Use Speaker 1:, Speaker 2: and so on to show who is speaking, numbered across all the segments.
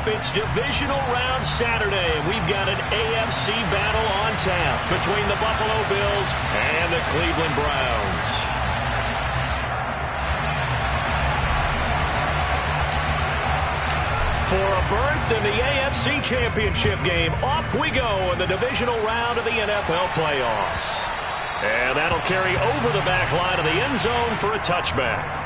Speaker 1: It's divisional round Saturday, and we've got an AFC battle on tap between the Buffalo Bills and the Cleveland Browns. For a berth in the AFC Championship game, off we go in the divisional round of the NFL playoffs. And that'll carry over the back line of the end zone for a touchback.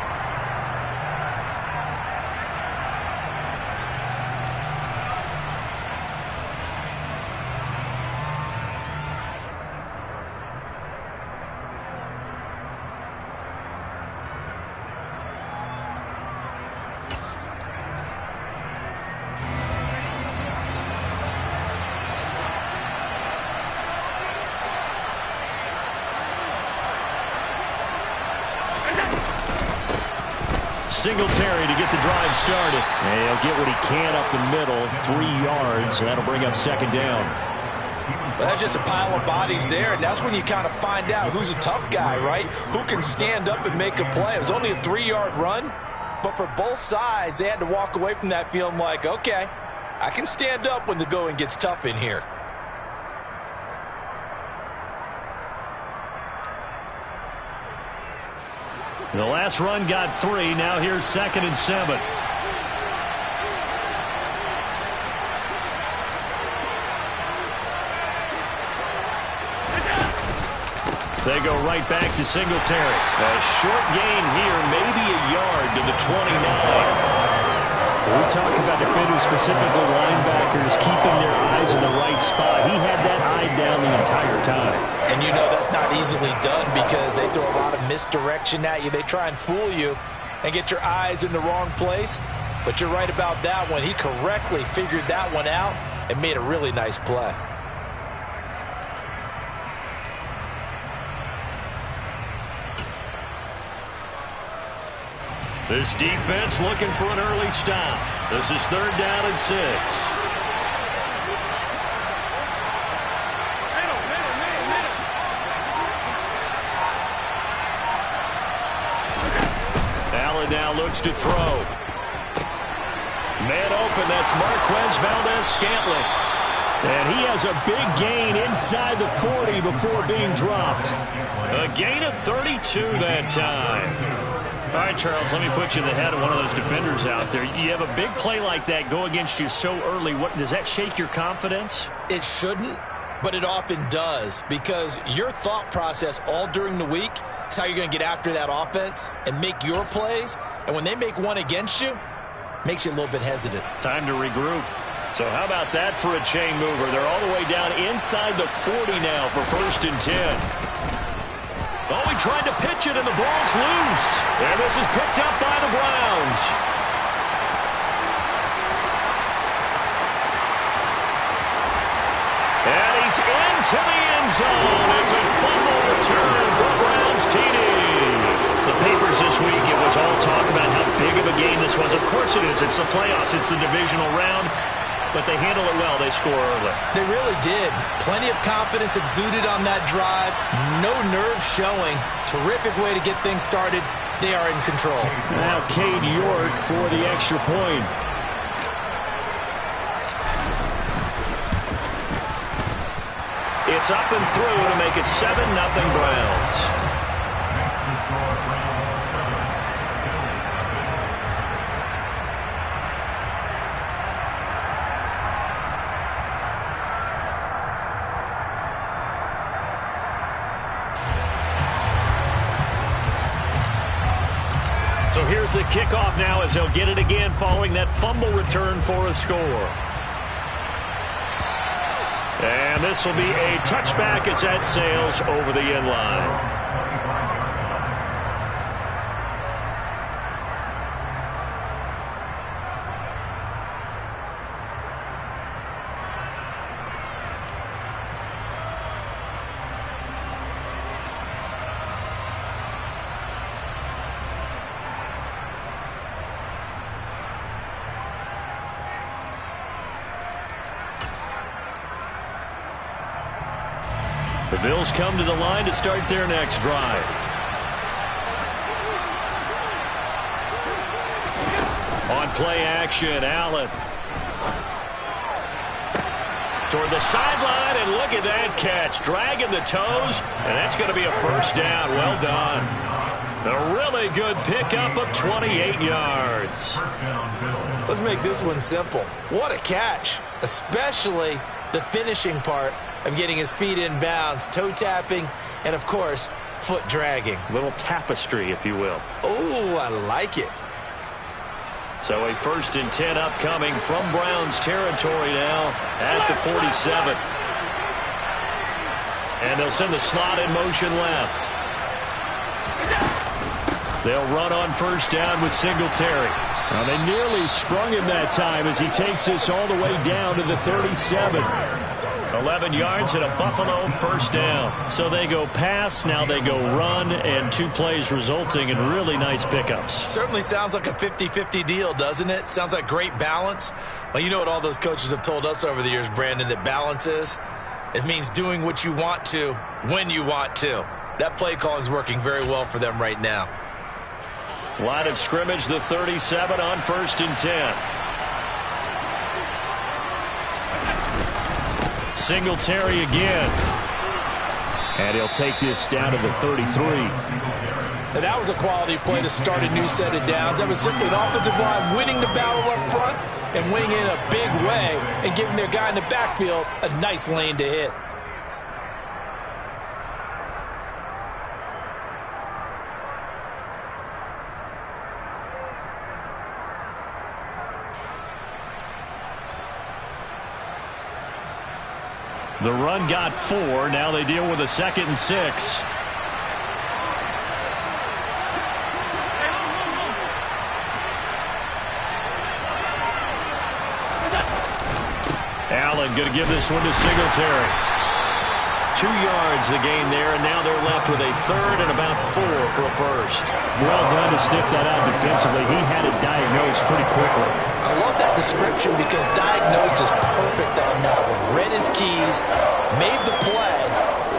Speaker 1: Singletary to get the drive started. And he'll get what he can up the middle, 3 yards, and that'll bring up second down.
Speaker 2: Well, that's just a pile of bodies there, and that's when you kind of find out who's a tough guy, right? Who can stand up and make a play. It was only a 3-yard run, but for both sides, they had to walk away from that feeling like, okay, I can stand up when the going gets tough in here.
Speaker 1: The last run got 3. Now here's 2nd and 7. They go right back to Singletary. A short gain here, maybe a yard to the 29. We talk about defenders, specifically linebackers, keeping their eyes in the right spot. He had that eye down the entire time.
Speaker 2: And you know that's not easily done because they throw a lot of misdirection at you. They try and fool you and get your eyes in the wrong place. But you're right about that one. He correctly figured that one out and made a really nice play.
Speaker 1: This defense looking for an early stop. This is 3rd down and 6. Allen now looks to throw. Man open, that's Marquez Valdez-Scantling. And he has a big gain inside the 40 before being dropped. A gain of 32 that time. All right, Charles, let me put you in the head of one of those defenders out there. You have a big play like that go against you so early. What does that shake your confidence?
Speaker 2: It shouldn't, but it often does because your thought process all during the week is how you're going to get after that offense and make your plays. And when they make one against you, makes you a little bit hesitant.
Speaker 1: Time to regroup. So how about that for a chain mover? They're all the way down inside the 40 now for 1st and 10. Oh, he tried to pitch it, and the ball's loose. And this is picked up by the Browns. And he's into the end zone. It's a fumble return for Browns TD. The papers this week, it was all talk about how big of a game this was. Of course it is. It's the playoffs. It's the divisional round. But they handle it well. They score early.
Speaker 2: They really did. Plenty of confidence exuded on that drive. No nerves showing. Terrific way to get things started. They are in control.
Speaker 1: Now Cade York for the extra point. It's up and through to make it 7-0 Browns. So here's the kickoff now as they'll get it again following that fumble return for a score. And this will be a touchback as that sails over the end line. The Bills come to the line to start their next drive. On play action, Allen. Toward the sideline, and look at that catch. Dragging the toes, and that's going to be a first down. Well done. A really good pickup of 28 yards.
Speaker 2: Let's make this one simple. What a catch, especially the finishing part of getting his feet in bounds, toe tapping, and, of course, foot dragging.
Speaker 1: Little tapestry, if you will.
Speaker 2: Oh, I like it.
Speaker 1: So a 1st and 10 upcoming from Browns territory now at the 47. And they'll send the slot in motion left. They'll run on 1st down with Singletary. Now they nearly sprung him that time as he takes this all the way down to the 37. 11 yards and a Buffalo 1st down. So they go pass, now they go run, and 2 plays resulting in really nice pickups.
Speaker 2: Certainly sounds like a 50-50 deal, doesn't it? Sounds like great balance. Well, you know what all those coaches have told us over the years, Brandon, that balance is? It means doing what you want to when you want to. That play calling is working very well for them right now.
Speaker 1: Line of scrimmage, the 37 on 1st and 10. Singletary again. And he'll take this down to the 33.
Speaker 2: And that was a quality play to start a new set of downs. That was simply an offensive line winning the battle up front and winning in a big way and giving their guy in the backfield a nice lane to hit.
Speaker 1: The run got 4. Now they deal with a 2nd and 6. Allen going to give this one to Singletary. 2 yards the gain there, and now they're left with a 3rd and about 4 for a 1st.
Speaker 3: Well done to sniff that out defensively. He had it diagnosed pretty quickly.
Speaker 2: I love that description because diagnosed is perfect on that one. Read his keys, made the play,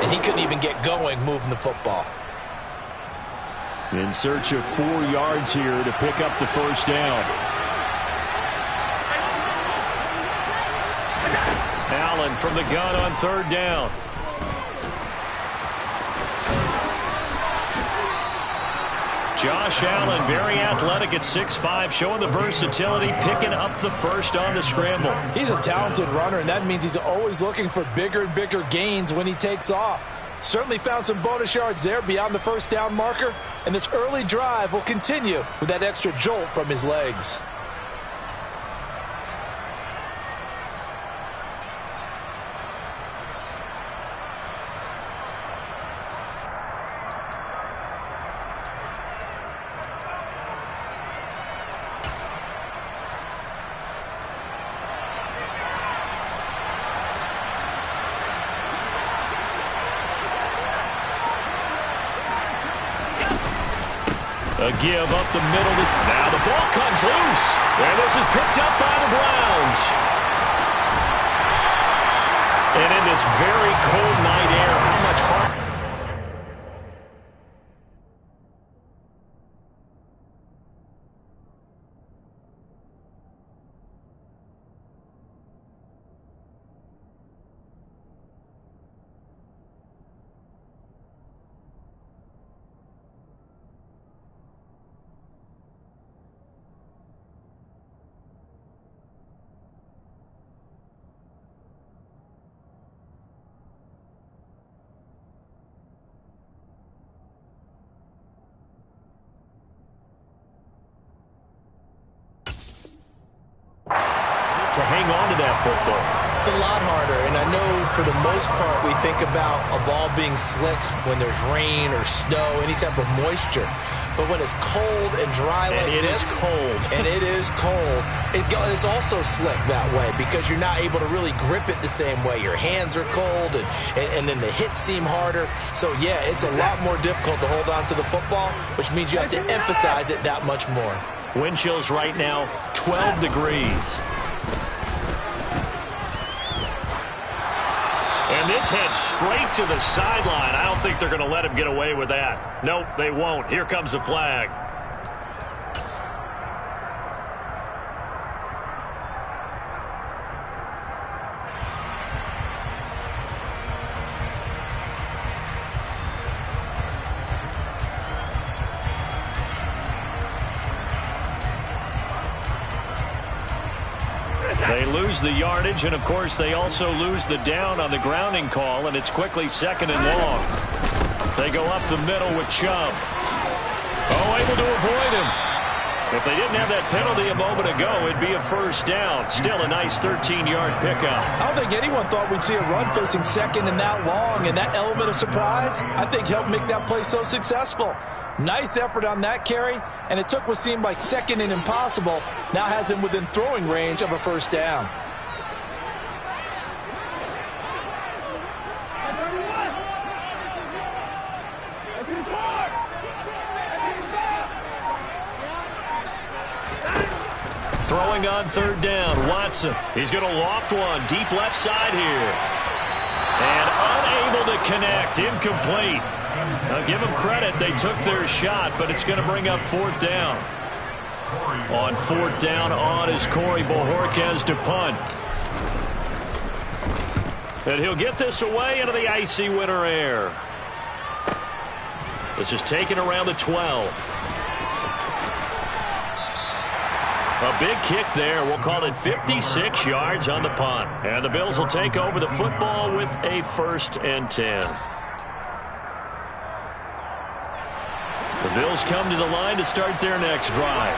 Speaker 2: and he couldn't even get going moving the football.
Speaker 3: In search of 4 yards here to pick up the 1st down.
Speaker 1: Allen from the gun on 3rd down. Josh Allen, very athletic at 6'5", showing the versatility, picking up the 1st on the scramble.
Speaker 2: He's a talented runner, and that means he's always looking for bigger and bigger gains when he takes off. Certainly found some bonus yards there beyond the 1st down marker, and this early drive will continue with that extra jolt from his legs.
Speaker 1: A give up the middle. Now the ball comes loose. And this is picked up by the Browns. And in this very cold night air, how much harder? To hang on to that football.
Speaker 2: It's a lot harder, and I know for the most part we think about a ball being slick when there's rain or snow, any type of moisture. But when it's cold and dry like this, and it is cold, it's also slick that way because you're not able to really grip it the same way. Your hands are cold, and then the hits seem harder. So, yeah, it's a lot more difficult to hold on to the football, which means you have to emphasize it that much more.
Speaker 1: Wind chills right now, 12 degrees. And this heads straight to the sideline. I don't think they're going to let him get away with that. Nope, they won't. Here comes the flag. They lose the yardage, and, of course, they also lose the down on the grounding call, and it's quickly 2nd and long. They go up the middle with Chubb. Oh, able to avoid him. If they didn't have that penalty a moment ago, it'd be a 1st down. Still a nice 13-yard pickup.
Speaker 2: I don't think anyone thought we'd see a run facing 2nd and that long, and that element of surprise, I think, helped make that play so successful. Nice effort on that carry, and it took what seemed like 2nd and impossible, now has him within throwing range of a 1st down.
Speaker 1: Throwing on 3rd down, Watson. He's going to loft one deep left side here. And unable to connect, incomplete. Now give them credit, they took their shot, but it's going to bring up 4th down. On 4th down, on is Corey Bojorquez to punt. And he'll get this away into the icy winter air. This is taken around the 12. A big kick there. We'll call it 56 yards on the punt. And the Bills will take over the football with a 1st and 10. The Bills come to the line to start their next drive.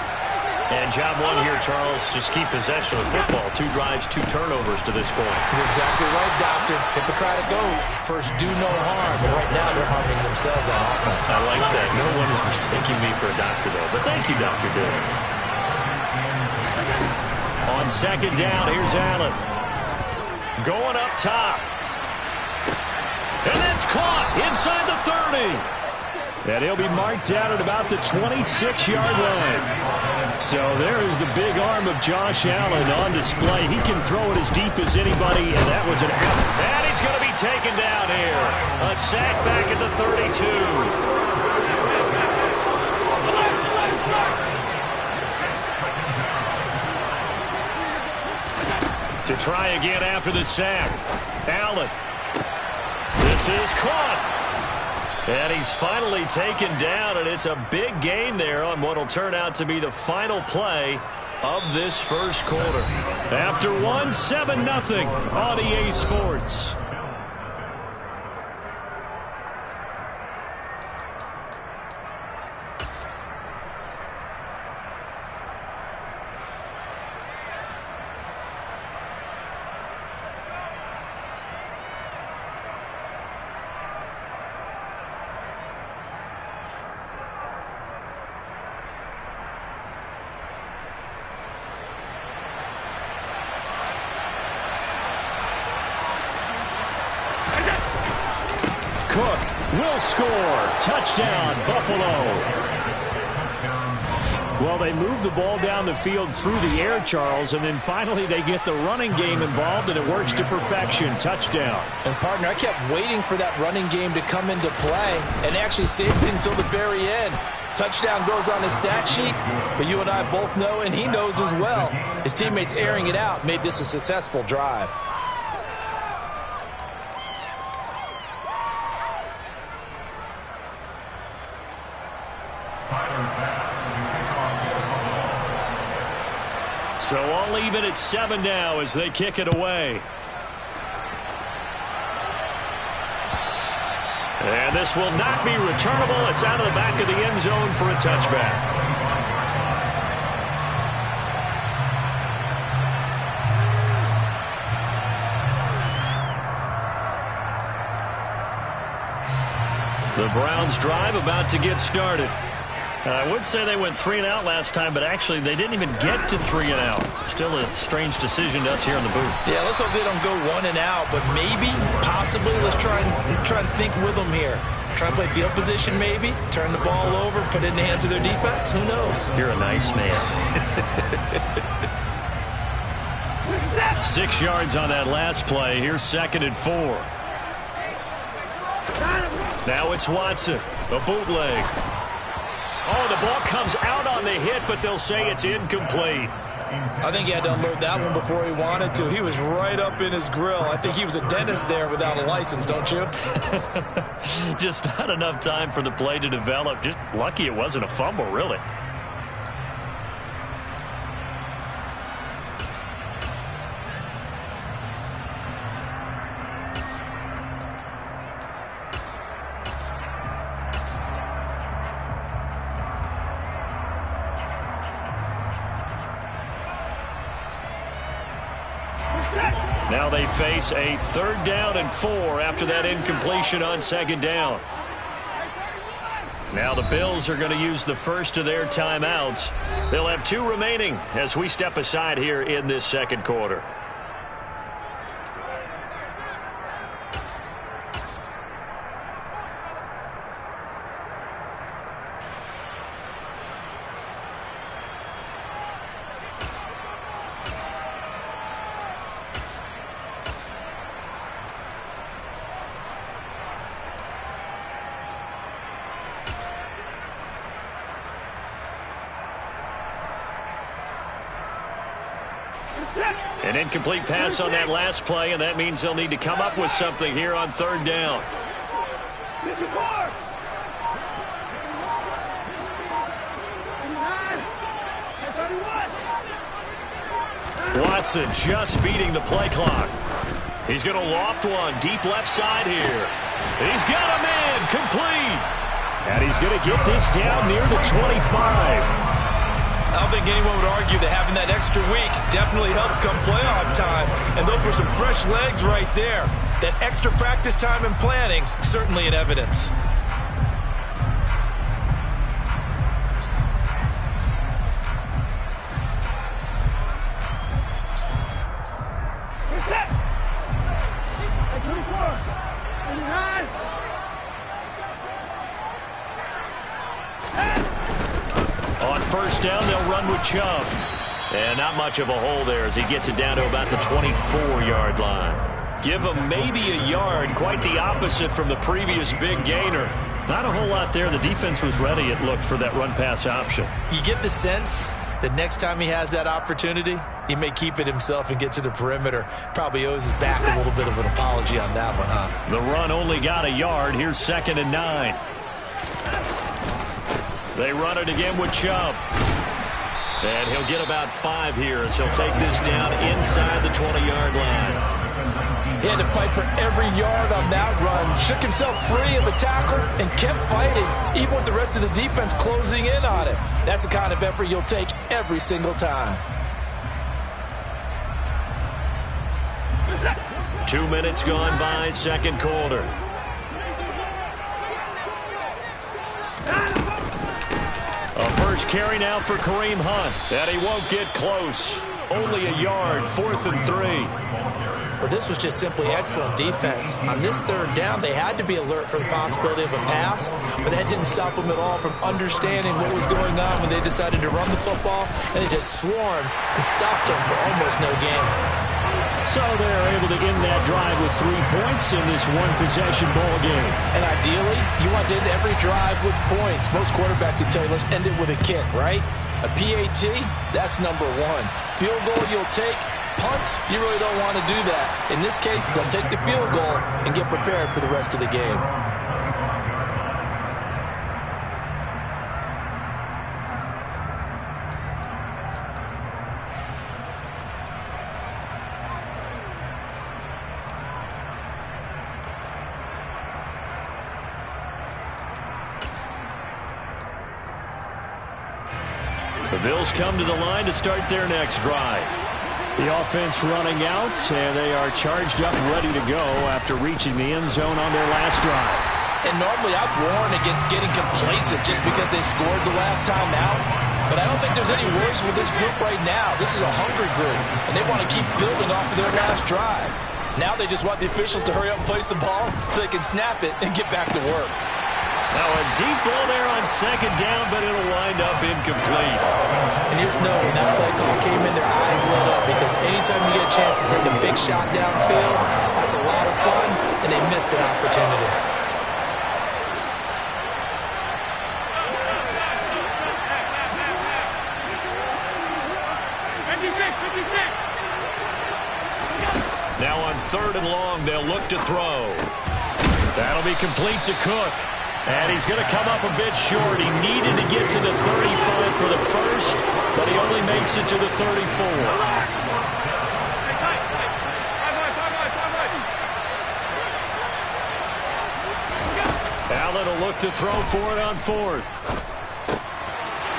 Speaker 1: And job one here, Charles, just keep possession of the football. 2 drives, 2 turnovers to this point.
Speaker 2: You're exactly right, Doctor. Hippocratic oath. First, do no harm. But right now, they're harming themselves on offense.
Speaker 1: I like that. No one is mistaking me for a doctor, though. But thank you, Dr. Diz. On 2nd down, here's Allen. Going up top. And that's caught inside the 30. And he'll be marked down at about the 26-yard line. So there is the big arm of Josh Allen on display. He can throw it as deep as anybody, and that was an out. And he's going to be taken down here. A sack back at the 32. To try again after the sack. Allen. This is caught. And he's finally taken down, and it's a big gain there on what will turn out to be the final play of this 1st quarter. After 7-0 on EA Sports. Cook will score. Touchdown, Buffalo. Well, they move the ball down the field through the air, Charles, and then finally they get the running game involved, and it works to perfection. Touchdown.
Speaker 2: And, partner, I kept waiting for that running game to come into play and actually saved it until the very end. Touchdown goes on his stat sheet, but you and I both know, and he knows as well, his teammates airing it out made this a successful drive.
Speaker 1: So all even at 7 now as they kick it away. And this will not be returnable. It's out of the back of the end zone for a touchback. The Browns drive about to get started. I would say they went 3 and out last time, but actually they didn't even get to 3 and out. Still a strange decision to us here in the booth.
Speaker 2: Yeah, let's hope they don't go 1 and out, but maybe, possibly, let's try and think with them here. Try and play field position maybe, turn the ball over, put it in the hands of their defense. Who knows?
Speaker 1: You're a nice man. 6 yards on that last play. Here's 2nd and 4. Now it's Watson, a bootleg. Oh, the ball comes out on the hit, but they'll say it's incomplete.
Speaker 2: I think he had to unload that one before he wanted to. He was right up in his grill. I think he was a dentist there without a license, don't you?
Speaker 1: Just not enough time for the play to develop. Just lucky it wasn't a fumble, really. Now they face a 3rd down and 4 after that incompletion on 2nd down. Now the Bills are going to use the first of their timeouts. They'll have 2 remaining as we step aside here in this 2nd quarter. An incomplete pass on that last play, and that means they'll need to come up with something here on 3rd down. Watson just beating the play clock. He's going to loft one deep left side here. He's got a man complete. And he's going to get this down near the 25.
Speaker 2: I don't think anyone would argue that having that extra week definitely helps come playoff time. And those were some fresh legs right there. That extra practice time and planning, certainly in evidence.
Speaker 1: Down, they'll run with Chubb. And not much of a hole there as he gets it down to about the 24-yard line. Give him maybe a yard, quite the opposite from the previous big gainer. Not a whole lot there. The defense was ready, it looked, for that run-pass option.
Speaker 2: You get the sense that next time he has that opportunity, he may keep it himself and get to the perimeter. Probably owes his back a little bit of an apology on that one, huh?
Speaker 1: The run only got a yard. Here's 2nd and 9. They run it again with Chubb. And he'll get about 5 here as he'll take this down inside the 20-yard line.
Speaker 2: He had to fight for every yard on that run. Shook himself free of the tackle and kept fighting, even with the rest of the defense closing in on him. That's the kind of effort you'll take every single time.
Speaker 1: 2 minutes gone by, 2nd quarter. A first carry now for Kareem Hunt. And he won't get close. Only a yard, 4th and 3.
Speaker 2: Well, this was just simply excellent defense. On this 3rd down, they had to be alert for the possibility of a pass, but that didn't stop them at all from understanding what was going on when they decided to run the football, and they just swarmed and stopped them for almost no gain.
Speaker 3: So they're able to end that drive with 3 points in this one-possession ball game.
Speaker 2: And ideally, you want to end every drive with points. Most quarterbacks would tell you, let's end it with a kick, right? A PAT, that's number 1. Field goal you'll take. Punts, you really don't want to do that. In this case, they'll take the field goal and get prepared for the rest of the game.
Speaker 1: The Bills come to the line to start their next drive.
Speaker 3: The offense running out, and they are charged up ready to go after reaching the end zone on their last drive.
Speaker 2: And normally I'd warn against getting complacent just because they scored the last time out. But I don't think there's any worries with this group right now. This is a hungry group, and they want to keep building off of their last drive. Now they just want the officials to hurry up and place the ball so they can snap it and get back to work.
Speaker 1: Now a deep ball there on 2nd down, but it'll wind up incomplete.
Speaker 2: And you just know when that play call came in, their eyes lit up, because anytime you get a chance to take a big shot downfield, that's a lot of fun, and they missed an opportunity.
Speaker 1: Now on 3rd and long, they'll look to throw. That'll be complete to Cook. And he's going to come up a bit short. He needed to get to the 35 for the first, but he only makes it to the 34. Allen will look to throw for it on 4th.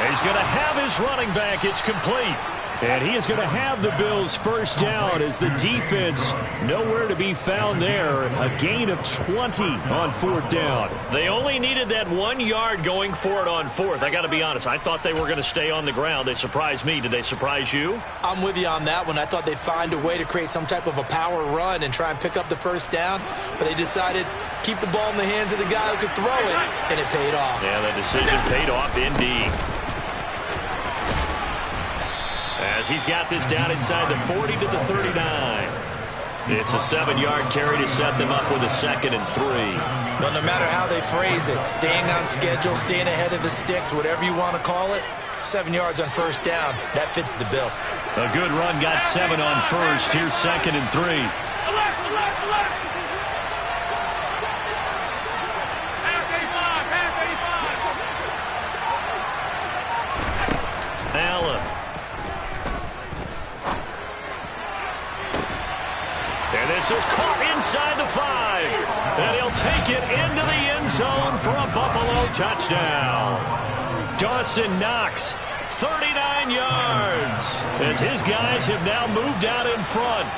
Speaker 1: He's going to have his running back. It's complete.
Speaker 3: And he is going to have the Bills first down as the defense nowhere to be found there. A gain of 20 on fourth down.
Speaker 1: They only needed that 1 yard going for it on fourth. I got to be honest, I thought they were going to stay on the ground. They surprised me. Did they surprise you?
Speaker 2: I'm with you on that one. I thought they'd find a way to create some type of a power run and try and pick up the first down, but they decided keep the ball in the hands of the guy who could throw it, and it paid off.
Speaker 1: Yeah, the decision paid off indeed. As he's got this down inside the 40 to the 39. It's a 7-yard carry to set them up with a 2nd and 3.
Speaker 2: Well, no matter how they phrase it, staying on schedule, staying ahead of the sticks, whatever you want to call it, 7 yards on first down, that fits the bill.
Speaker 3: A good run got 7 on first. Here's 2nd and 3.
Speaker 1: Allen. And this is caught inside the 5. And he'll take it into the end zone for a Buffalo touchdown. Dawson Knox, 39 yards, as his guys have now moved out in front.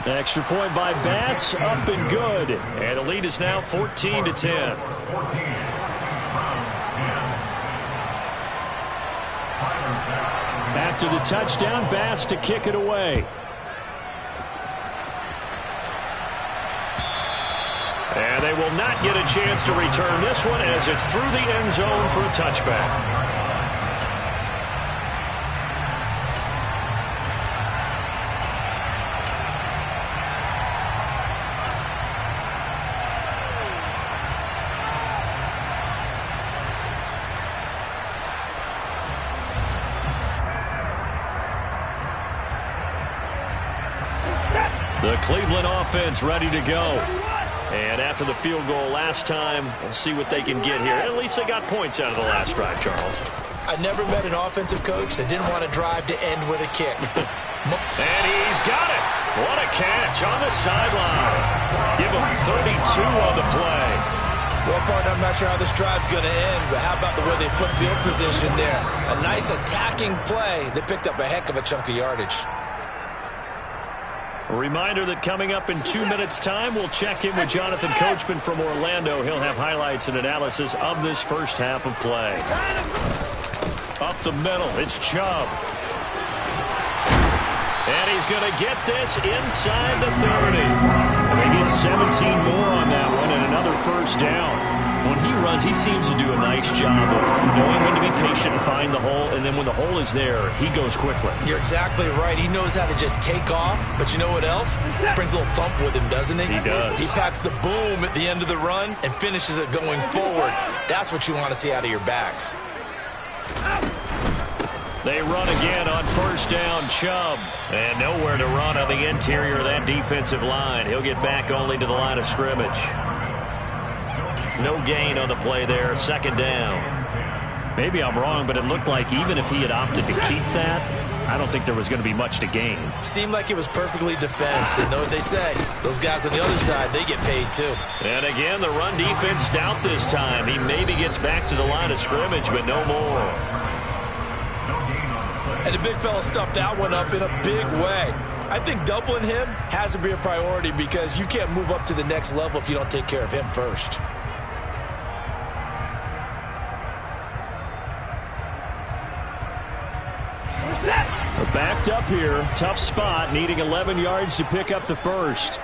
Speaker 3: Extra point by Bass, up and good.
Speaker 1: And the lead is now 14 to 10.
Speaker 3: After the touchdown, Bass to kick it away.
Speaker 1: And they will not get a chance to return this one as it's through the end zone for a touchback. The Cleveland offense ready to go. And after the field goal last time, we'll see what they can get here. At least they got points out of the last drive, Charles.
Speaker 2: I never met an offensive coach that didn't want to drive to end with a kick.
Speaker 1: And he's got it. What a catch on the sideline. Give him 32 on the play.
Speaker 2: Well, partner, I'm not sure how this drive's going to end, but how about the way they flip field position there? A nice attacking play that picked up a heck of a chunk of yardage.
Speaker 1: A reminder that coming up in 2 minutes' time, we'll check in with Jonathan Coachman from Orlando. He'll have highlights and analysis of this first half of play. Up the middle, it's Chubb. And he's going to get this inside the 30. And they get 17 more on that one and another first down. When he runs, he seems to do a nice job of knowing when to be patient and find the hole, and then when the hole is there, he goes quickly.
Speaker 2: You're exactly right. He knows how to just take off, but you know what else? Brings a little thump with him, doesn't he?
Speaker 1: He does.
Speaker 2: He packs the boom at the end of the run and finishes it going forward. That's what you want to see out of your backs.
Speaker 1: They run again on first down, Chubb. And nowhere to run on the interior of that defensive line. He'll get back only to the line of scrimmage. No gain on the play there, second down.
Speaker 3: Maybe I'm wrong, but it looked like even if he had opted to keep that, I don't think there was going to be much to gain.
Speaker 2: Seemed like it was perfectly defense. And know what they say, those guys on the other side, they get paid too.
Speaker 1: And again, the run defense stout this time. He maybe gets back to the line of scrimmage, but no more.
Speaker 2: And the big fella stuffed that one up in a big way. I think doubling him has to be a priority because you can't move up to the next level if you don't take care of him first.
Speaker 3: We're backed up here. Tough spot, needing 11 yards to pick up the first.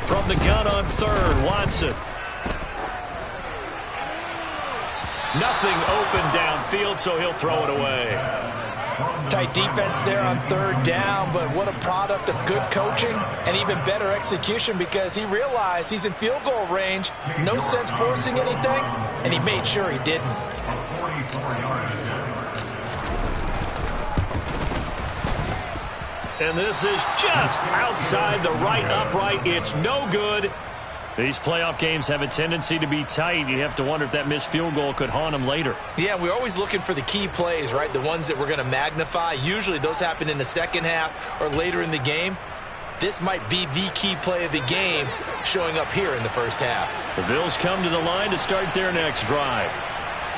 Speaker 1: From the gun on third, Watson. Nothing open downfield, so he'll throw it away.
Speaker 2: Tight defense there on third down, but what a product of good coaching and even better execution because he realized he's in field goal range. No sense forcing anything, and he made sure he didn't.
Speaker 1: And this is just outside the right upright. It's no good.
Speaker 3: These playoff games have a tendency to be tight. You have to wonder if that missed field goal could haunt them later.
Speaker 2: Yeah, we're always looking for the key plays, right? The ones that we're going to magnify. Usually those happen in the second half or later in the game. this might be the key play of the game showing up here in the first half.
Speaker 3: The Bills come to the line to start their next drive.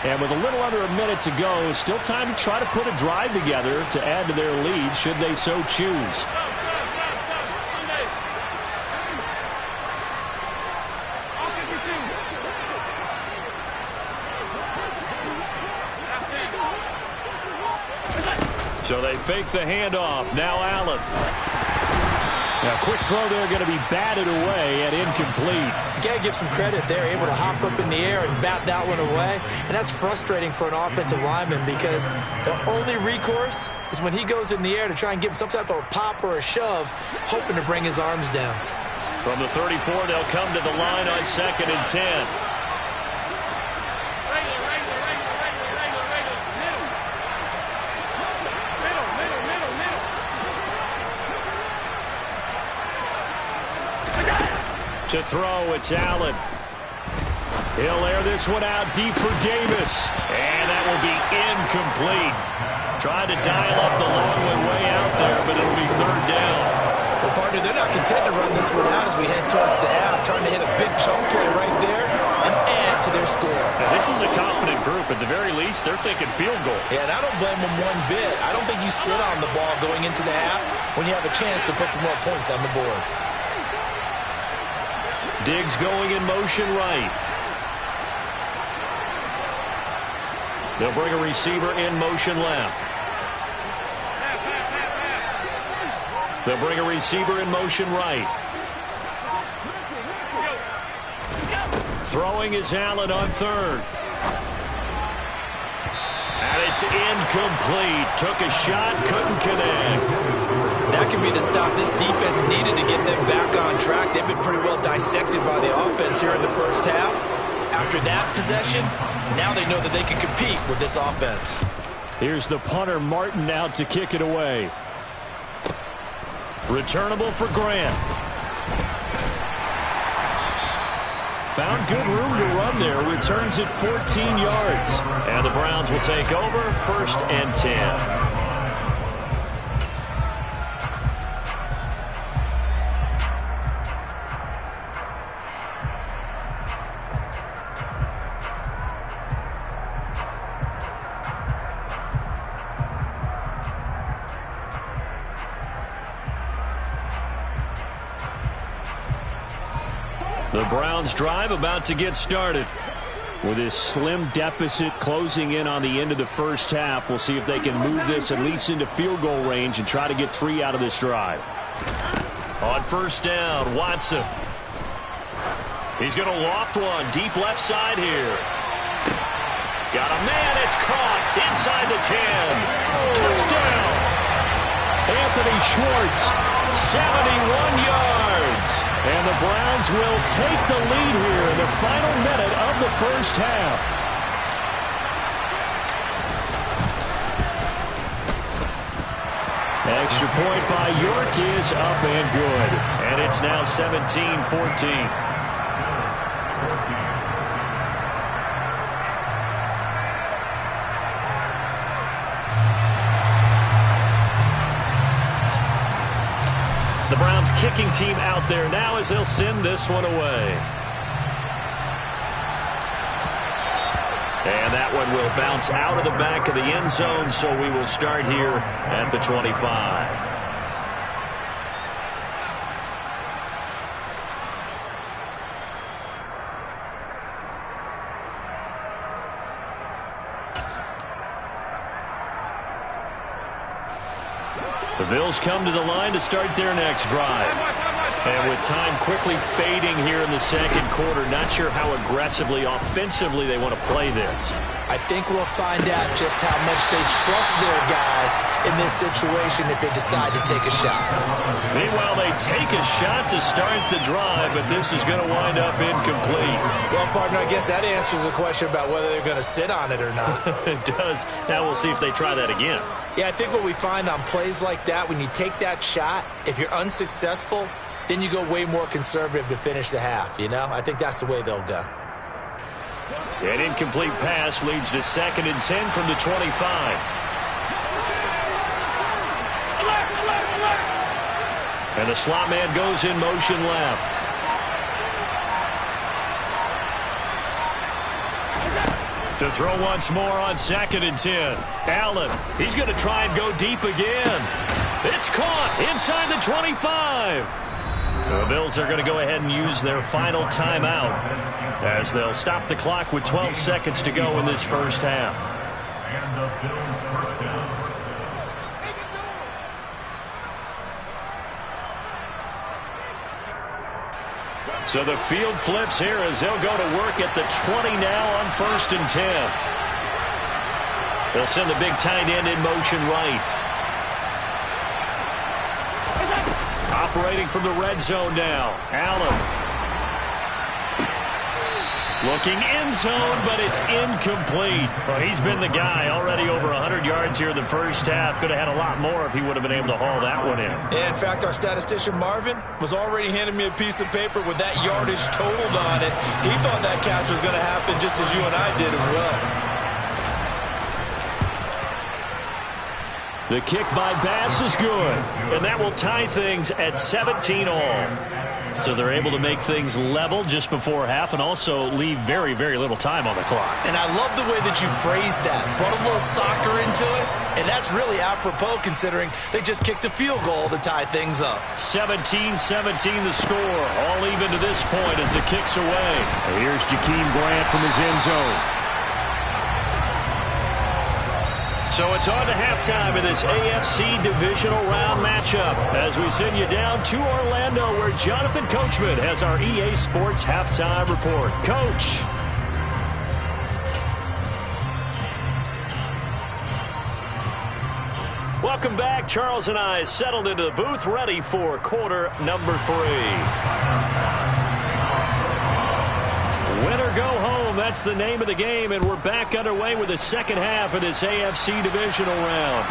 Speaker 3: And with a little under a minute to go, still time to try to put a drive together to add to their lead should they so choose. So they fake the handoff. Now Allen. Now, quick throw there, going to be batted away and incomplete.
Speaker 2: You got to give some credit there, able to hop up in the air and bat that one away. And that's frustrating for an offensive lineman because the only recourse is when he goes in the air to try and give some type of a pop or a shove, hoping to bring his arms down.
Speaker 3: From the 34, they'll come to the line on 2nd and 10. To throw, it's Allen. He'll air this one out deep for Davis. And that will be incomplete. Trying to dial up the long one way out there, but it'll be 3rd down.
Speaker 2: Well, partner, they're not content to run this one out as we head towards the half, trying to hit a big chunk play right there and add to their score.
Speaker 3: Now, this is a confident group. At the very least, they're thinking field goal.
Speaker 2: Yeah, and I don't blame them one bit. I don't think you sit on the ball going into the half when you have a chance to put some more points on the board.
Speaker 3: Diggs going in motion right. They'll bring a receiver in motion left. They'll bring a receiver in motion right. Throwing is Allen on 3rd. And it's incomplete. Took a shot, couldn't connect.
Speaker 2: That could be the stop this defense needed to get them back on track. They've been pretty well dissected by the offense here in the first half. After that possession, now they know that they can compete with this offense.
Speaker 3: Here's the punter, Martin, out to kick it away. Returnable for Grant. Found good room to run there. Returns it 14 yards. And the Browns will take over 1st and 10. The Browns drive about to get started. With this slim deficit closing in on the end of the first half, we'll see if they can move this at least into field goal range and try to get 3 out of this drive. On 1st down, Watson. He's going to loft one deep left side here. Got a man, it's caught inside the 10. Touchdown. Anthony Schwartz, 71 yards. And the Browns will take the lead here in the final minute of the first half. Extra point by York is up and good. And it's now 17-14. The Browns kicking team out there now as they'll send this one away. And that one will bounce out of the back of the end zone, so we will start here at the 25. The Bills come to the line to start their next drive. And with time quickly fading here in the second quarter, not sure how aggressively, offensively they want to play this.
Speaker 2: I think we'll find out just how much they trust their guys in this situation if they decide to take a shot.
Speaker 3: Meanwhile, they take a shot to start the drive, but this is going to wind up incomplete.
Speaker 2: Well, partner, I guess that answers the question about whether they're going to sit on it or not.
Speaker 3: It does. Now we'll see if they try that again.
Speaker 2: Yeah, I think what we find on plays like that, when you take that shot, if you're unsuccessful, then you go way more conservative to finish the half, you know? I think that's the way they'll go.
Speaker 3: An incomplete pass leads to 2nd and 10 from the 25.
Speaker 1: And the slot man goes in motion left. To throw once more on 2nd and 10. Allen, he's going to try and go deep again. It's caught inside the 25. The Bills are going to go ahead and use their final timeout as they'll stop the clock with 12 seconds to go in this first half. So the field flips here as they'll go to work at the 20 now on 1st and 10. They'll send the big tight end in motion right. Operating from the red zone now. Allen. Looking end zone, but it's incomplete. Well, he's been the guy. Already over 100 yards here in the first half. Could have had a lot more if he would have been able to haul that one in.
Speaker 2: In fact, our statistician Marvin was already handing me a piece of paper with that yardage totaled on it. He thought that catch was going to happen just as you and I did as well.
Speaker 1: The kick by Bass is good, and that will tie things at 17 all. So they're able to make things level just before half and also leave very, very little time on the clock.
Speaker 2: And I love the way that you phrased that. Brought a little soccer into it, and that's really apropos considering they just kicked a field goal to tie things up.
Speaker 1: 17-17 the score, all even to this point as it kicks away. And here's Jakeem Grant from his end zone. So it's on to halftime in this AFC divisional round matchup as we send you down to Orlando where Jonathan Coachman has our EA Sports halftime report. Coach. Welcome back. Charles and I settled into the booth ready for quarter number 3. Win or go home, that's the name of the game, and we're back underway with the second half of this AFC divisional round.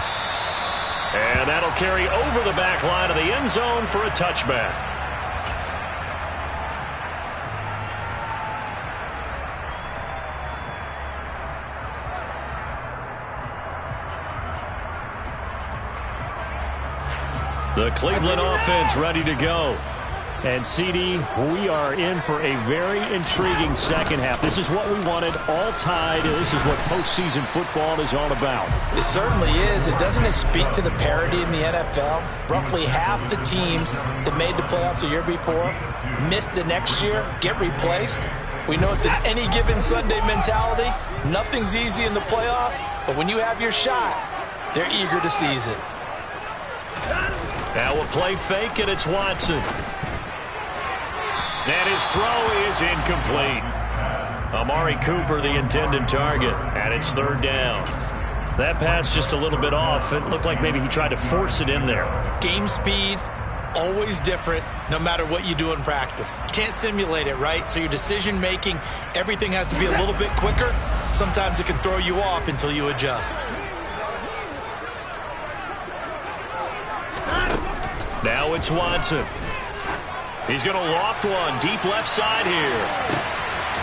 Speaker 1: And that'll carry over the back line of the end zone for a touchback. The Cleveland offense ready to go. And, CD, we are in for a very intriguing second half. This is what we wanted, all tied. This is what postseason football is all about.
Speaker 2: It certainly is. Doesn't it speak to the parity in the NFL? Roughly half the teams that made the playoffs a year before miss the next year, get replaced. We know it's an any given Sunday mentality. Nothing's easy in the playoffs, but when you have your shot, they're eager to seize it.
Speaker 1: Now we'll play fake, and it's Watson. And his throw is incomplete. Amari Cooper, the intended target, and it's 3rd down. That pass just a little bit off. It looked like maybe he tried to force it in there.
Speaker 2: Game speed, always different, no matter what you do in practice. You can't simulate it, right? So your decision-making, everything has to be a little bit quicker. Sometimes it can throw you off until you adjust.
Speaker 1: Now it's Watson. He's going to loft one deep left side here.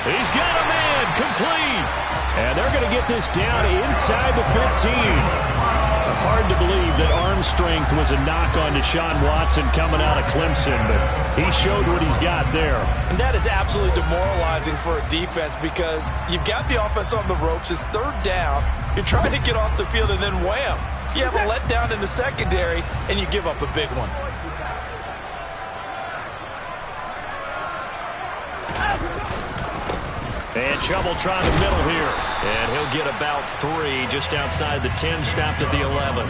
Speaker 1: He's got a man complete. And they're going to get this down inside the 15. Hard to believe that arm strength was a knock on Deshaun Watson coming out of Clemson, but he showed what he's got there.
Speaker 2: And that is absolutely demoralizing for a defense because you've got the offense on the ropes. It's 3rd down. You're trying to get off the field, and then wham. You have a letdown in the secondary, and you give up a big one.
Speaker 1: And Chubb trying the middle here. And he'll get about 3 just outside the 10, stopped at the 11.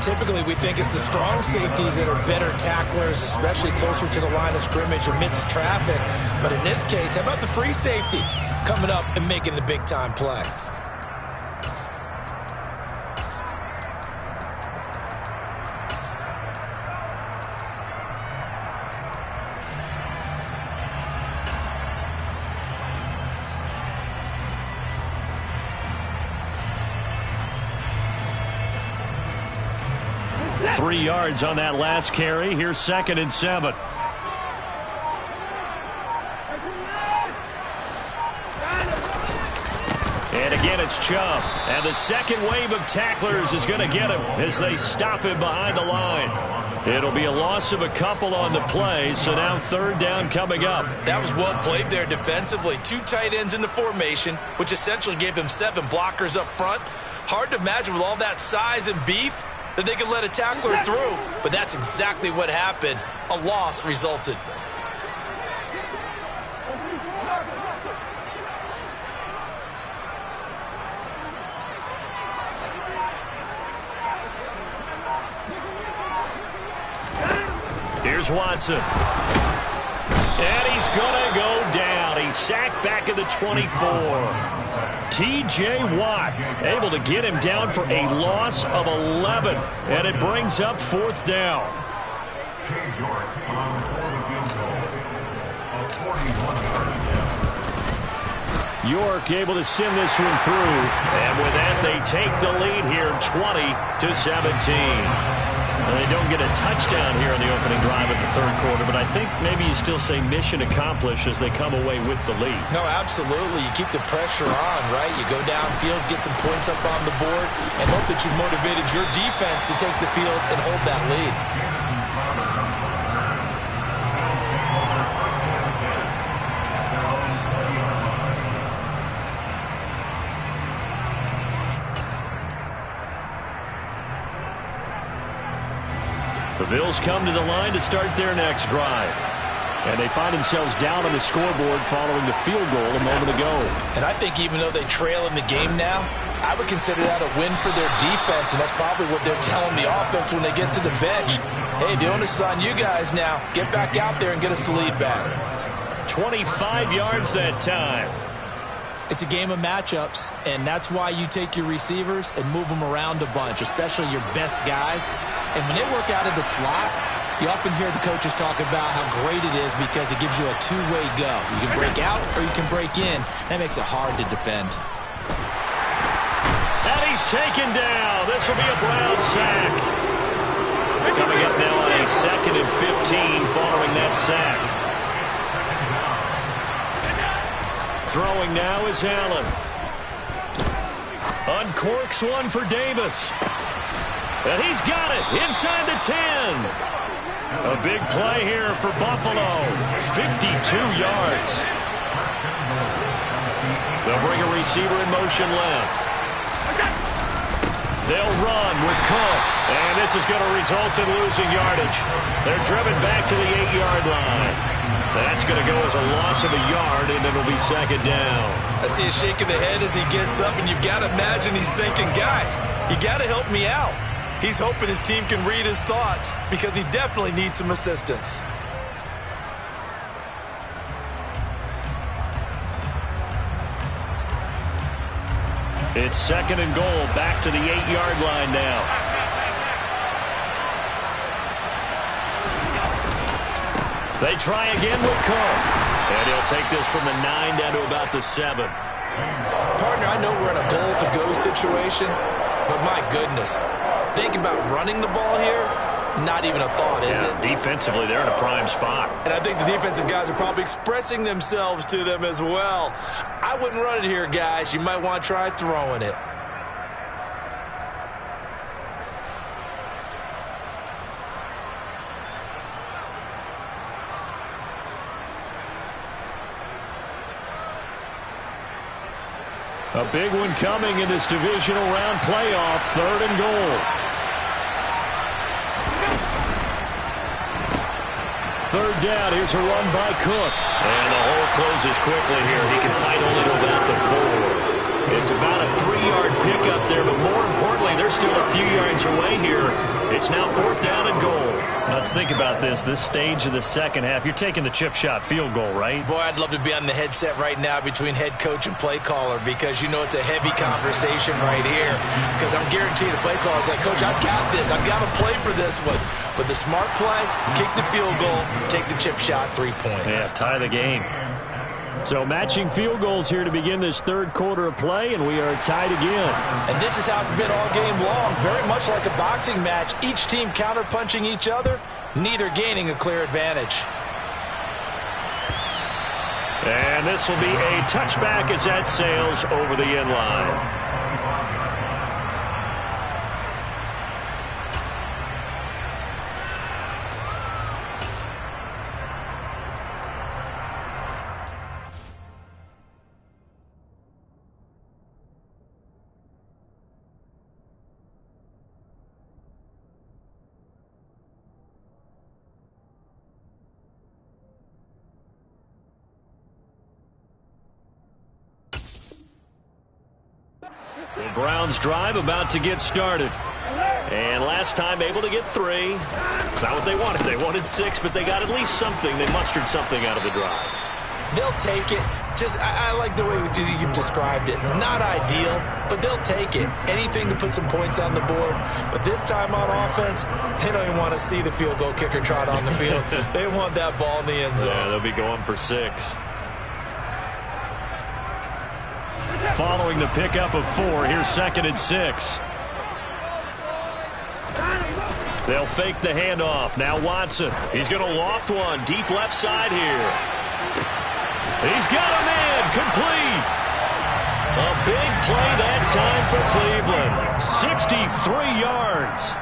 Speaker 2: Typically, we think it's the strong safeties that are better tacklers, especially closer to the line of scrimmage amidst traffic. But in this case, how about the free safety coming up and making the big-time play?
Speaker 1: Three yards on that last carry. Here's 2nd and 7. And again, it's Chubb. And the second wave of tacklers is going to get him as they stop him behind the line. It'll be a loss of a couple on the play, so now third down coming up.
Speaker 2: That was well played there defensively. 2 tight ends in the formation, which essentially gave them 7 blockers up front. Hard to imagine with all that size and beef that they could let a tackler through, but that's exactly what happened. A loss resulted.
Speaker 1: Here's Watson. And he's going to go down. He's sacked back at the 24. T.J. Watt able to get him down for a loss of 11. And it brings up fourth down. York able to send this one through. And with that, they take the lead here 20-17. They don't get a touchdown here in the opening drive of the third quarter, but I think maybe you still say mission accomplished as they come away with the lead.
Speaker 2: No, absolutely. You keep the pressure on, right? You go downfield, get some points up on the board, and hope that you've motivated your defense to take the field and hold that lead.
Speaker 1: The Bills come to the line to start their next drive. And they find themselves down on the scoreboard following the field goal a moment ago.
Speaker 2: And I think even though they trail in the game now, I would consider that a win for their defense, and that's probably what they're telling the offense when they get to the bench. Hey, the onus is on you guys now. Get back out there and get us the lead back.
Speaker 1: 25 yards that time.
Speaker 4: It's a game of matchups, and that's why you take your receivers and move them around a bunch, especially your best guys. And when they work out of the slot, you often hear the coaches talk about how great it is because it gives you a two-way go. You can break out or you can break in. That makes it hard to defend.
Speaker 1: And he's taken down. This will be a Brown sack. Coming up now on a 2nd and 15 following that sack. Throwing now is Allen. Uncorks one for Davis. And he's got it inside the 10. A big play here for Buffalo. 52 yards. They'll bring a receiver in motion left. They'll run with Cook. And this is going to result in losing yardage. They're driven back to the 8-yard line. That's going to go as a loss of a yard, and it'll be second down.
Speaker 2: I see a shake of the head as he gets up, and you've got to imagine he's thinking, guys, you got to help me out. He's hoping his team can read his thoughts because he definitely needs some assistance.
Speaker 1: It's 2nd and goal, back to the 8-yard line now. They try again with Cook. And he'll take this from the 9 down to about the 7.
Speaker 2: Partner, I know we're in a goal-to-go situation, but my goodness, think about running the ball here. Not even a thought, is it?
Speaker 1: Defensively, they're in a prime spot.
Speaker 2: And I think the defensive guys are probably expressing themselves to them as well. I wouldn't run it here, guys. You might want to try throwing it.
Speaker 1: A big one coming in this divisional round playoff, 3rd and goal. 3rd down, here's a run by Cook. And the hole closes quickly here. He can fight only to about the 4. It's about a 3-yard pickup there, but more importantly, they're still a few yards away here. It's now 4th down and goal. Now let's think about this stage of the second half. You're taking the chip shot field goal, right?
Speaker 2: Boy, I'd love to be on the headset right now between head coach and play caller because you know it's a heavy conversation right here because I'm guaranteed the play caller is like, Coach, I've got this. I've got to play for this one. But the smart play, kick the field goal, take the chip shot, 3 points.
Speaker 1: Yeah, tie the game. So matching field goals here to begin this third quarter of play, and we are tied again.
Speaker 2: And this is how it's been all game long, very much like a boxing match. Each team counter-punching each other, neither gaining a clear advantage.
Speaker 1: And this will be a touchback as that sails over the end line. The Browns drive about to get started. And last time able to get 3. It's not what they wanted. They wanted 6, but they got at least something. They mustered something out of the drive.
Speaker 4: They'll take it. I like the way you've described it. Not ideal, but they'll take it. Anything to put some points on the board. But this time on offense, they don't even want to see the field goal kicker trot on the field. They want that ball in the end zone.
Speaker 1: Yeah, they'll be going for 6. Following the pickup of 4, here's 2nd and 6. They'll fake the handoff. Now Watson. He's going to loft one. Deep left side here. He's got him in. Complete. A big play that time for Cleveland. 63 yards.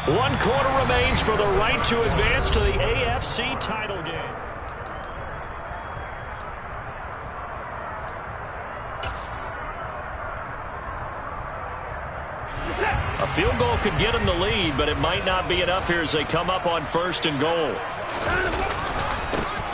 Speaker 1: One quarter remains for the right to advance to the AFC title game. A field goal could get them the lead, but it might not be enough here as they come up on 1st and goal.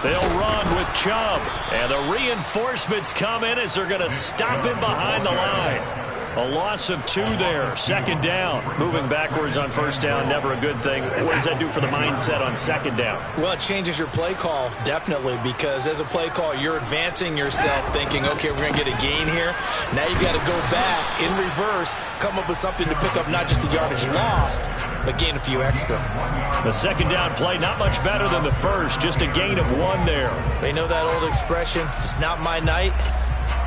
Speaker 1: They'll run with Chubb, and the reinforcements come in as they're going to stop him behind the line. A loss of 2 there. 2nd down. Moving backwards on 1st down, never a good thing. What does that do for the mindset on 2nd down?
Speaker 4: Well, it changes your play call, definitely, because as a play call, you're advancing yourself thinking, okay, we're going to get a gain here. Now you've got to go back in reverse, come up with something to pick up not just the yardage lost, but gain a few extra.
Speaker 1: The 2nd down play, not much better than the first, just a gain of 1 there.
Speaker 4: They know that old expression, it's not my night.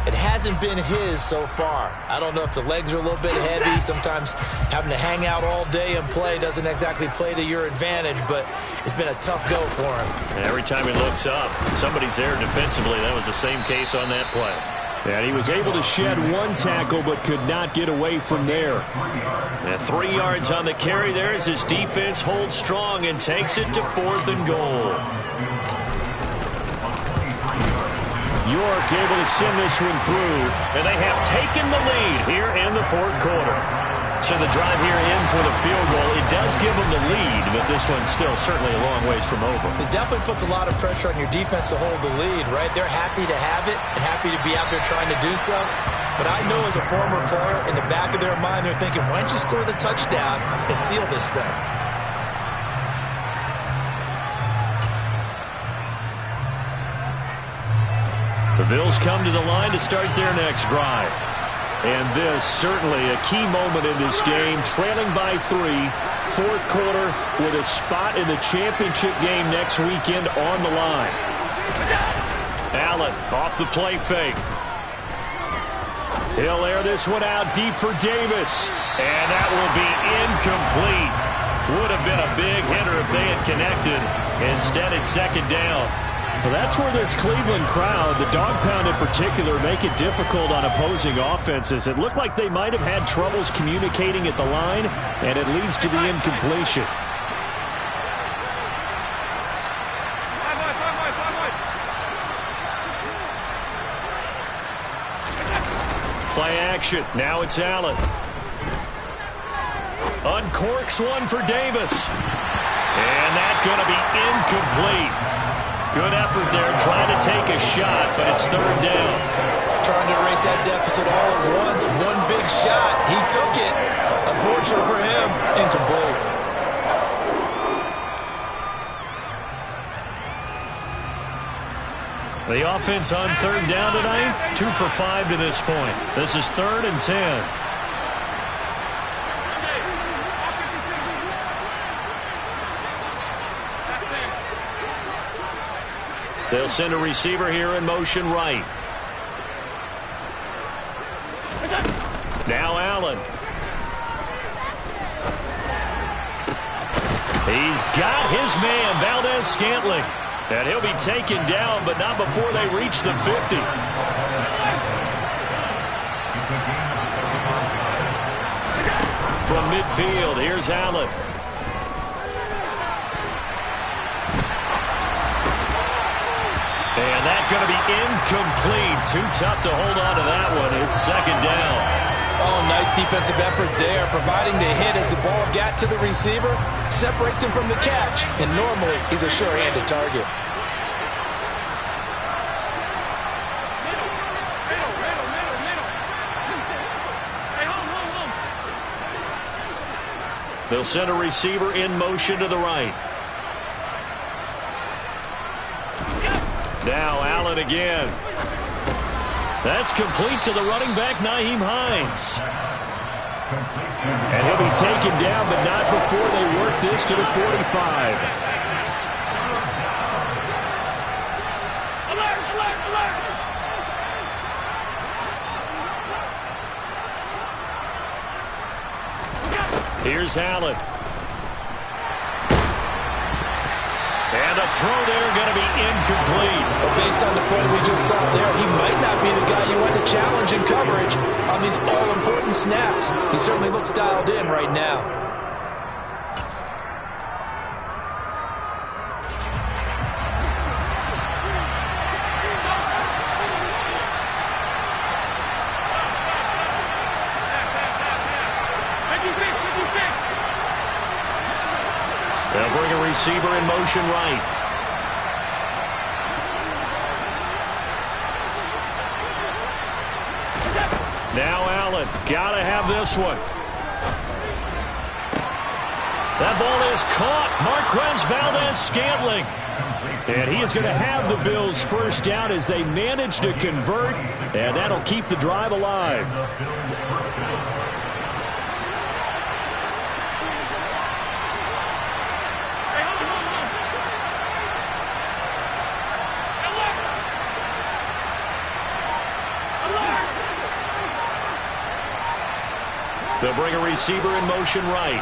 Speaker 4: It hasn't been his so far. I don't know if the legs are a little bit heavy. Sometimes having to hang out all day and play doesn't exactly play to your advantage, but it's been a tough go for him.
Speaker 1: And every time he looks up, somebody's there defensively. That was the same case on that play. And he was able to shed 1 tackle but could not get away from there. And 3 yards on the carry there as his defense holds strong and takes it to 4th and goal. York able to send this one through, and they have taken the lead here in the 4th quarter. So the drive here ends with a field goal. It does give them the lead, but this one's still certainly a long ways from over.
Speaker 4: It definitely puts a lot of pressure on your defense to hold the lead, right? They're happy to have it and happy to be out there trying to do so. But I know as a former player, in the back of their mind, they're thinking, why don't you score the touchdown and seal this thing?
Speaker 1: The Bills come to the line to start their next drive. And this certainly a key moment in this game, trailing by 3, 4th quarter with a spot in the championship game next weekend on the line. Allen off the play fake. He'll air this one out deep for Davis. And that will be incomplete. Would have been a big hitter if they had connected. Instead, it's 2nd down. Well, that's where this Cleveland crowd, the dog pound in particular, make it difficult on opposing offenses. It looked like they might have had troubles communicating at the line, and it leads to the incompletion. Play action. Now it's Allen. Uncorks one for Davis. And that's going to be incomplete. Good effort there, trying to take a shot, but it's 3rd down.
Speaker 4: Trying to erase that deficit all at once. One big shot. He took it. Unfortunately for him, incomplete.
Speaker 1: The offense on 3rd down tonight, 2 for 5 to this point. This is 3rd and 10. They'll send a receiver here in motion right.
Speaker 3: Now Allen. He's got his man, Valdez-Scantling. And he'll be taken down, but not before they reach the 50. From midfield, here's Allen. And that's going to be incomplete. Too tough to hold on to that one. It's second down.
Speaker 2: Oh, nice defensive effort there, providing the hit as the ball got to the receiver, separates him from the catch, and normally he's a sure-handed target.
Speaker 3: They'll send a receiver in motion to the right. Now Allen again. That's complete to the running back, Nyheim Hines. And he'll be taken down, but not before they work this to the 45.
Speaker 1: Alert, alert, alert.
Speaker 3: Here's Allen. And a throw there going to be incomplete.
Speaker 2: But based on the play we just saw there, he might not be the guy you want to challenge in coverage on these all-important snaps. He certainly looks dialed in right now.
Speaker 3: They'll bring a receiver in motion right. Now Allen, gotta have this one. That ball is caught. Marquez Valdez-Scantling. And he is going to have the Bills first down as they manage to convert, and that'll keep the drive alive. They'll bring a receiver in motion right.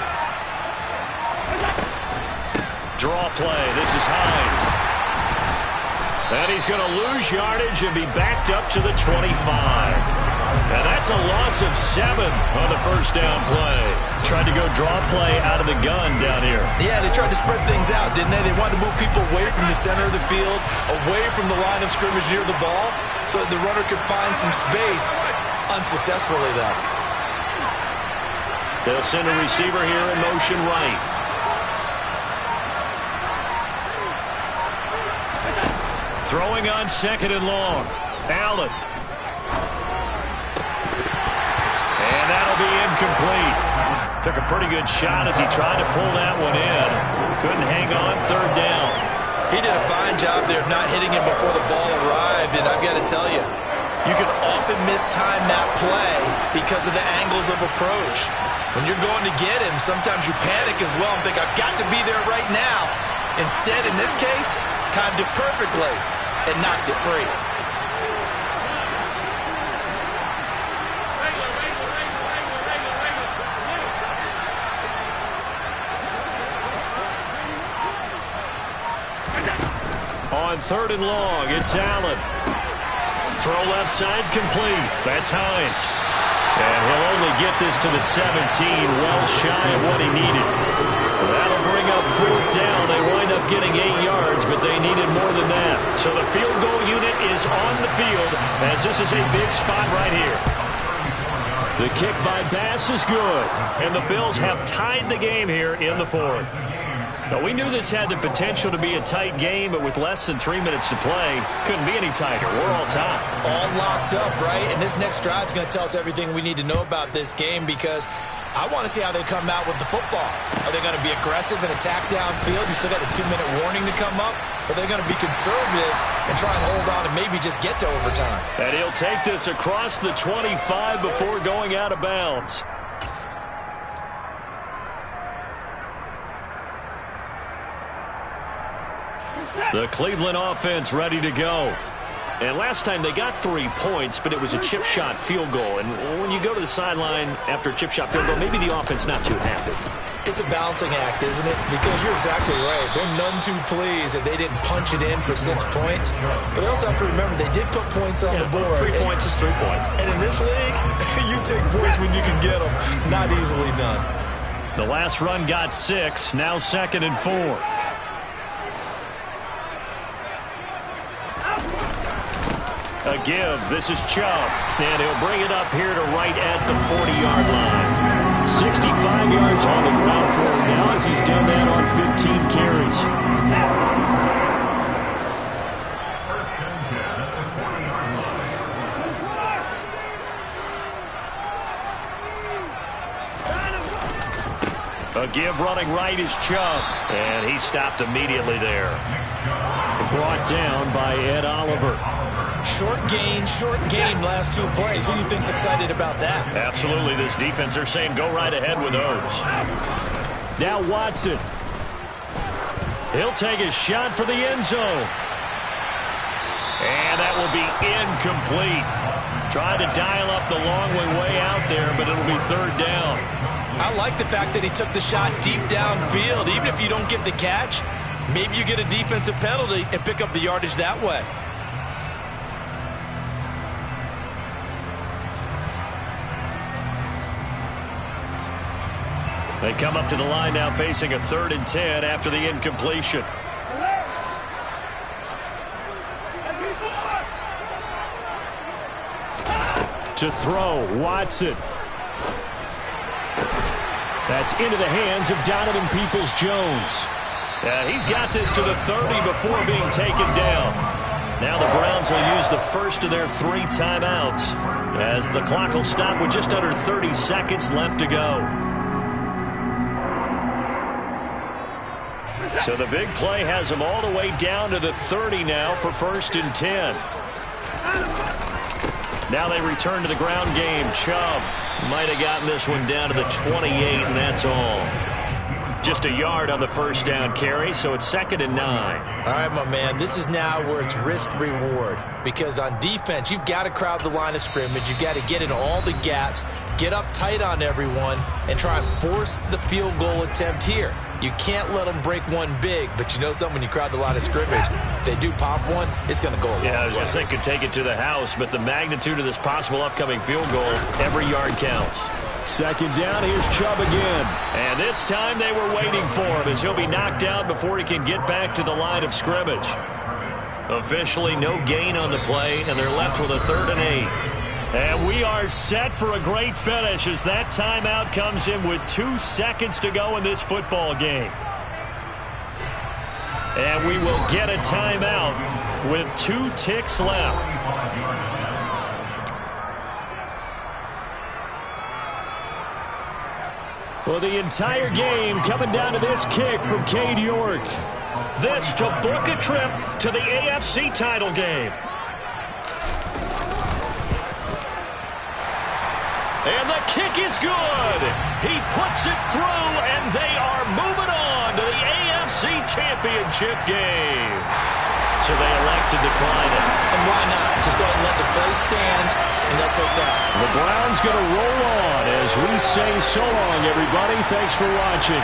Speaker 3: Draw play. This is Hines. And he's going to lose yardage and be backed up to the 25. And that's a loss of 7 on the first down play. Tried to go draw play out of the gun down here.
Speaker 2: Yeah, they tried to spread things out, didn't they? They wanted to move people away from the center of the field, away from the line of scrimmage near the ball, so that the runner could find some space. Unsuccessfully, though.
Speaker 3: They'll send a receiver here in motion right. Throwing on second and long. Allen. And that'll be incomplete. Took a pretty good shot as he tried to pull that one in. Couldn't hang on third down.
Speaker 2: He did a fine job there of not hitting him before the ball arrived, and I've got to tell you, you can often mistime that play because of the angles of approach. When you're going to get him, sometimes you panic as well and think, I've got to be there right now. Instead, in this case, timed it perfectly and knocked it free.
Speaker 3: On third and long, it's Allen. Throw left side complete. That's Hines. And he'll only get this to the 17, well shy of what he needed. That'll bring up fourth down. They wind up getting 8 yards, but they needed more than that. So the field goal unit is on the field, as this is a big spot right here. The kick by Bass is good, and the Bills have tied the game here in the fourth. Now, we knew this had the potential to be a tight game, but with less than 3 minutes to play, couldn't be any tighter. We're all tied.
Speaker 4: All locked up, right? And this next drive is going to tell us everything we need to know about this game, because I want to see how they come out with the football. Are they going to be aggressive and attack downfield? You still got a 2-minute warning to come up? Or are they going to be conservative and try and hold on and maybe just get to overtime?
Speaker 3: And he'll take this across the 25 before going out of bounds. The Cleveland offense ready to go. And last time they got 3 points, but it was a chip shot field goal. And when you go to the sideline after a chip shot field goal, maybe the offense not too happy.
Speaker 4: It's a balancing act, isn't it? Because you're exactly right. They're none too pleased that they didn't punch it in for 6 points. But they also have to remember they did put points on the board.
Speaker 3: 3 points is 3 points.
Speaker 4: And in this league, you take points when you can get them. Not easily done.
Speaker 3: The last run got 6. Now 2nd and 4. A give. This is Chubb. And he'll bring it up here to right at the 40-yard line. 65 yards on the ground for him now as he's done that on 15 carries. A give running right is Chubb. And he stopped immediately there. Brought down by Ed Oliver.
Speaker 4: Short gain last 2 plays. Who do you think's excited about that?
Speaker 3: Absolutely. This defense, they're saying go right ahead with those. Now Watson. He'll take a shot for the end zone. And that will be incomplete. Tried to dial up the long way out there, but it'll be 3rd down.
Speaker 4: I like the fact that he took the shot deep downfield. Even if you don't get the catch, maybe you get a defensive penalty and pick up the yardage that way.
Speaker 3: They come up to the line now facing a 3rd and 10 after the incompletion. To throw, Watson. That's into the hands of Donovan Peoples-Jones. He's got this to the 30 before being taken down. Now the Browns will use the first of their 3 timeouts as the clock will stop with just under 30 seconds left to go. So the big play has them all the way down to the 30 now for 1st and 10. Now they return to the ground game. Chubb might have gotten this one down to the 28, and that's all. Just a yard on the first down carry, so it's 2nd and 9.
Speaker 4: All right, my man, this is now where it's risk-reward. Because on defense, you've got to crowd the line of scrimmage. You've got to get in all the gaps, get up tight on everyone, and try and force the field goal attempt here. You can't let them break one big, but you know something, when you crowd the line of scrimmage, if they do pop one, it's going to go a long way.
Speaker 3: Yeah, I was going to say could take it to the house, but the magnitude of this possible upcoming field goal, every yard counts. 2nd down, here's Chubb again. And this time they were waiting for him as he'll be knocked out before he can get back to the line of scrimmage. Officially no gain on the play, and they're left with a 3rd and 8. And we are set for a great finish as that timeout comes in with 2 seconds to go in this football game. And we will get a timeout with 2 ticks left. Well, the entire game coming down to this kick from Cade York. This to book a trip to the AFC title game. And the kick is good. He puts it through, and they are moving on to the AFC Championship game. So they elect to decline it.
Speaker 4: And why not? Just go ahead and let the play stand, and they'll take that.
Speaker 3: The Browns going to roll on as we say so long, everybody. Thanks for watching.